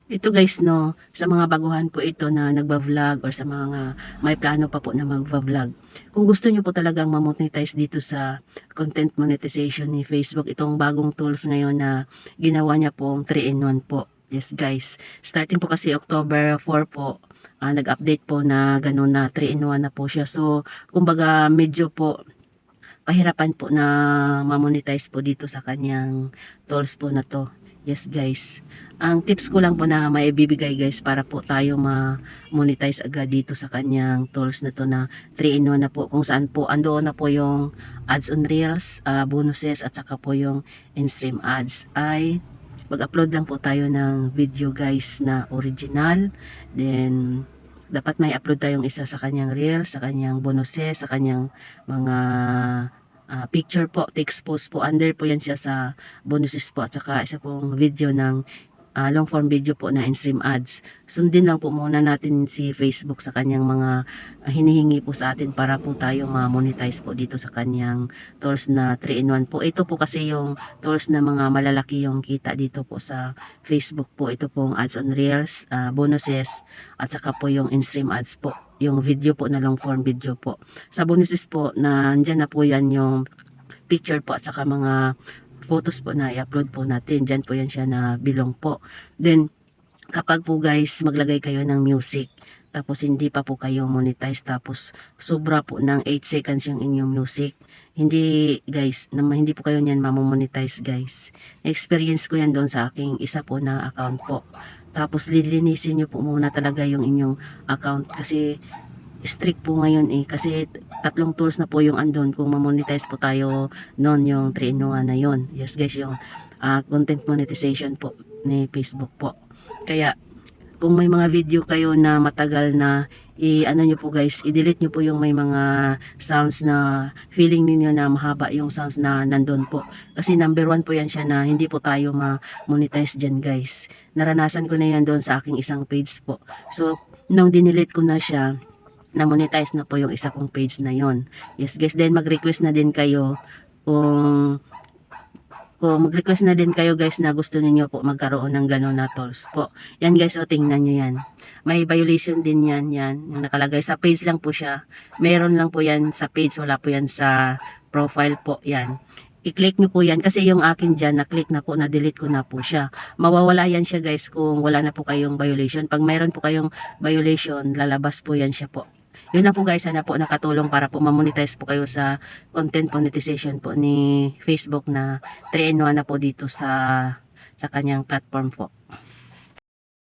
Ito guys no, sa mga baguhan po ito na nagba-vlog or sa mga may plano pa po na magva-vlog. Kung gusto niyo po talagang ma-monetize dito sa content monetization ni Facebook, itong bagong tools ngayon na ginawa niya pong 3-in-1 po. Yes guys, starting po kasi October 4 po, nag-update po na gano'n na 3-in-1 na po siya. So, kumbaga medyo po pahirapan po na ma-monetize po dito sa kanyang tools po na to. Yes guys. Ang tips ko lang po na maibibigay guys para po tayo ma-monetize agad dito sa kanyang tools na to na 3-in-1 na po, kung saan po andoon na po yung ads on reels, bonuses at saka po yung in-stream ads, ay mag-upload lang po tayo ng video guys na original. Then dapat may upload tayong isa sa kanyang reel, sa kanyang bonuses, sa kanyang mga picture po, text post po, under po yan siya sa bonuses po, at saka isa pong video ng long form video po na in-stream ads. Sundin lang po muna natin si Facebook sa kanyang mga hinihingi po sa atin para po tayo ma-monetize po dito sa kanyang tools na 3-in-1 po. Ito po kasi yung tools na mga malalaki yung kita dito po sa Facebook po. Ito pong ads on reels, bonuses, at saka po yung in-stream ads po, yung video po na long form video po. Sa bonuses po, nandyan na po yan yung picture po at saka mga photos po na i-upload po natin. Diyan po yan siya na bilong po. Then, kapag po guys, maglagay kayo ng music, tapos hindi pa po kayo monetize, tapos sobra po ng 8 seconds yung inyong music, hindi guys, hindi po kayo niyan mamomonetize guys. Experience ko yan doon sa aking isa po na account po. Tapos lilinisin nyo po muna talaga yung inyong account kasi strict po ngayon kasi 3 tools na po yung andon kung ma-monetize po tayo noon, yung 3-in-1 na yon. Yes guys, yung content monetization po ni Facebook po. Kaya kung may mga video kayo na matagal na ano nyo po guys, i-delete nyo po yung may mga sounds na feeling niyo na mahaba yung sounds na nandun po. Kasi number 1 po yan siya na hindi po tayo ma-monetize dyan guys. Naranasan ko na yan doon sa aking isang page po. So, nung dinelete ko na siya, na-monetize na po yung isa kong page na yon. Yes guys, then mag-request na din kayo kung mag-request na din kayo guys na gusto niyo po magkaroon ng gano'n na tools po. Yan guys, o tingnan nyo yan. May violation din yan, yung nakalagay sa page lang po siya. Meron lang po yan sa page, wala po yan sa profile po yan. I-click nyo po yan kasi yung akin dyan, na-click na po, na-delete ko na po siya. Mawawala yan siya guys kung wala na po kayong violation. Pag mayroon po kayong violation, lalabas po yan siya po. Yun na po guys, sana po nakatulong para po ma-monetize po kayo sa content monetization po ni Facebook na 3-in-1 na po dito sa kanyang platform po.